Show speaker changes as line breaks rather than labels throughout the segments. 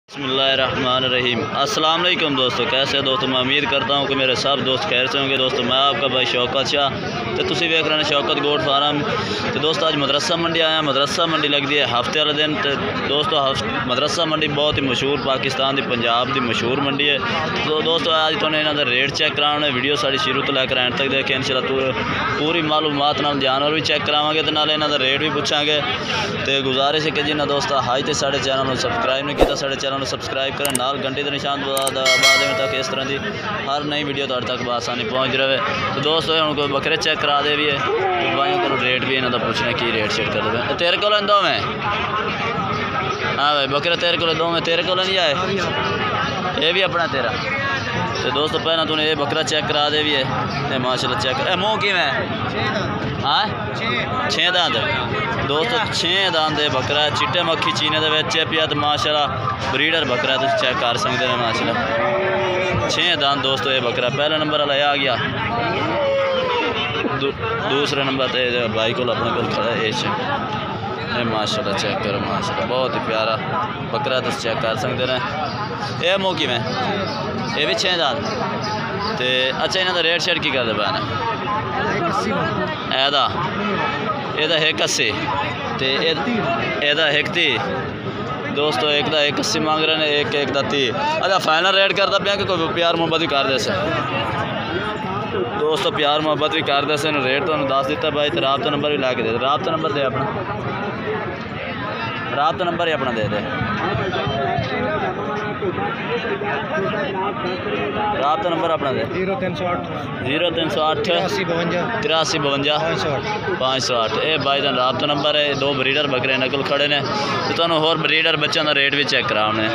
बिस्मिल्लाहिर्रहमानिर्रहीम। अस्सलाम वालेकुम दोस्तों, कैसे हो दोस्तों। मैं उम्मीद करता हूँ कि मेरे सब दोस्त खैर से होंगे। दोस्तों मैं आपका भाई शौकत शाह, तो तुम वेख रहे हैं शौकत गोट फार्म। तो दोस्तों आज मदरसा मंडी आया। मदरसा मंडी लगती है हफ्ते वाले दिन। तो दोस्तों मदरसा मंडी बहुत ही मशहूर पाकिस्तान की पंजाब की मशहूर मंडी है। तो दोस्तों आज तुमने इन्हों का रेट चेक कराने, वीडियो सारी शुरू तो लैकर एंड तक देखें। इंशाल्लाह पूरी मालूमात नाल जानवर भी चेक करावांगे तो नाल इन्हों का रेट भी पूछांगे। तो गुजारिश है कि जिन्हें दोस्तों हाई तो साढ़े चैनल को सबसक्राइब नहीं किया, साढ़े चैनल को सबसक्राइब करें, नाल घंटे के निशान दबा दें ताकि इस तरह की हर नई वीडियो तुहाडे तक बआसानी पहुँच रहे। तो दोस्तों हम कोई बकरे चेक करा दे भी है, भाई को रेट भी इन्हों का पूछना की रेट शेट कर दे। तेरे को दो में हाँ भाई बकरे तेरे को दो में, तेरे को नहीं आए ये भी अपना तेरा। तो दोस्तों पहले तूने ये बकरा चेक करा दे भी है माशाल्लाह चेक। मुँह कि हाँ 6 दांत दोस्तों, 6 दांत बकरा है, चिट्टे मक्खी चीने के पिया। तो माशाल्लाह ब्रीडर बकरा है, तुम चेक कर सकते हैं माशाल्लाह 6 दांत दोस्तों ये बकरा। पहला नंबर वाला आ गया, दूसरे नंबर पर भाई को अपने को खड़ा है ये माशाल्लाह चेक करो माशाल्लाह बहुत ही प्यारा बकरा, तुम चेक कर सकते हैं। ये मुँह कि ये भी 6 दांत। तो अच्छा इन्हों का रेट शेट की करते पैना एदा एदा 180 तो एदा 130 दोस्तों, एक का 180 मांग रहे हैं, एक का 30। अच्छा फाइनल रेट करता पाया कि कोई प्यार मोहब्बत भी कर दे से दोस्तों, प्यार मोहब्बत भी कर दे से रेट तो दस दिता भाई। तो राबता नंबर भी ला के दे, राबता नंबर दे अपना, राबता नंबर ही अपना दे दे, राबता नंबर अपना दे 0308 83 52 508। ये भाई का राबता नंबर है। 2 ब्रीडर बकरे नकल खड़े ने, तो तुम्हें होर ब्रीडर बच्चों का रेट भी चेक कराने।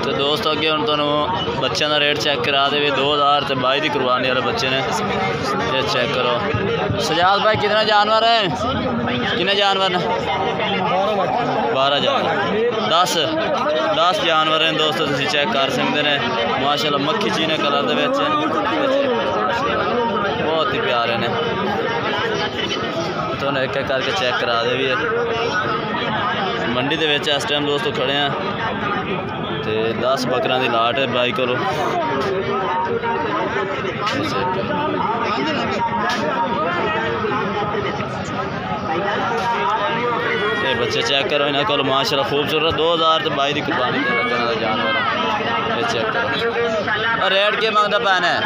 तो दोस्तों अगे हम तुहानू बच्चों का रेट चेक करा दे। 2022 की कुर्बानी वाले बच्चे ने, ये चेक करो। सजाद भाई कितने जानवर हैं, कितने जानवर हैं? 12 जानवर, 10 जानवर हैं दोस्तों, तुम चेक कर सकते हैं माशाल्लाह। मक्खी चीने कलर के बहुत ही प्यारे ने, तो एक एक करके चेक करा दे भी है। मंडी के इस टाइम दोस्तों खड़े हैं, तो 10 बकरा की लाट है भाई को। ये बच्चे चेक करो इन्होंने को माशाल्लाह खूबसूरत 2022 की कुर्बानी लगने जानवर ये चेक करो। रेट क्या मांगता पैन है,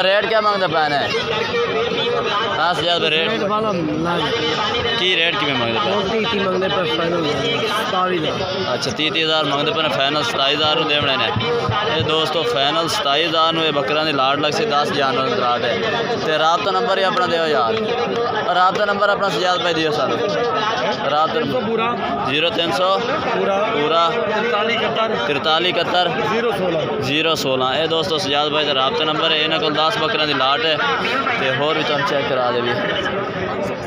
रेट क्या मांगता पैन है? हाँ सजाद रेट की रेट कि मांगते अच्छा 30,000 मंगते पे, फाइनल 27,000 देने ने। ये दोस्तों फाइनल 27,000 ये बकरा की लाट लग से 10 जानवर की लाट है। तो राबता नंबर ही अपना दो यार, राबता नंबर अपना सजाद भाई दियो सानू। राबता 0300 पूरा 43 71 016। ये दोस्तों सजाद भाई का राबता नंबर है। इन्होंने को 10 बकरा की लाट है, तो होर भी तुम चेक करा दे भी।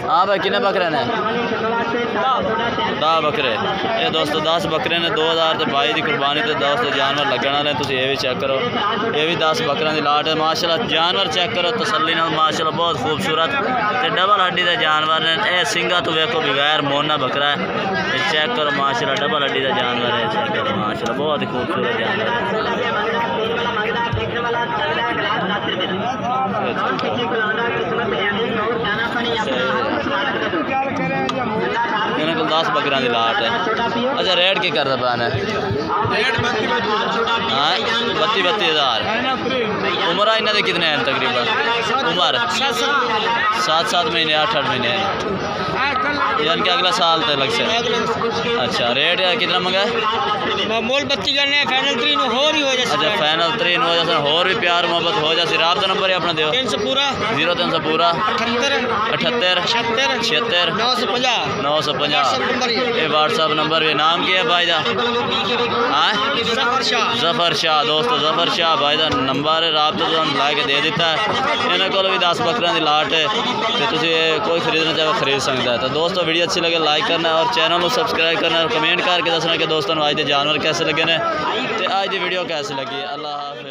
हाँ भाई कितने बकरे ने? 10 बकरे। ये दोस्तों 10 बकरे ने 2022 की कुर्बानी। तो दोस्तों जानवर लगने वाले, तुम ये भी चेक करो। ये भी 10 बकरों की लाट है माशाल्लाह। जानवर चेक करो तसल्ली नाल माशाल्लाह, बहुत खूबसूरत तो डबल हड्डी के जानवर ने। यह सिंगा तो वेखो बगैर मोना बकरा है, ये चेक करो माशाल्लाह डबल हड्डी का जानवर है। चेक करो माशाल्लाह बहुत ही खूबसूरत जानवर है। इन्होंने को 10 बकरा की लाट है। अच्छा रेट क्या करता पाना है? हाँ 32,000। उम्र इन्हों के कितने हैं तकरीबन? उम्र 7 महीने 8 महीने यानी कि अगला साल तक लग से। अच्छा रेट यार कितना मंगा है?
मोल 32 करने फाइनल 3 हो रही हो जाए।
अच्छा फाइनल 3 हो जाए, होर भी प्यार मोहब्बत हो जाए। राबता नंबर ही अपना दो
300 पूरा
0300 पूरा
78
76 950। ये व्हाट्सअप नंबर भी। नाम क्या है भाई का? हाँ जफर शाह दोस्तों, जफर शाह भाई का नंबर है। राबता तो हम ला के दे दिता है। इन्होंने को भी 10 बकरों की लाट है, तो तुम कोई खरीदना चाहे खरीद सकता है। तो दोस्तों वीडियो अच्छी लगे लाइक करना और चैनल को सबसक्राइब करना और कमेंट करके दसना कि दोस्तों आज के जानवर कैसे लगे ने, तो आज की वीडियो कैसे लगी। अल्लाह हाफ़िज़।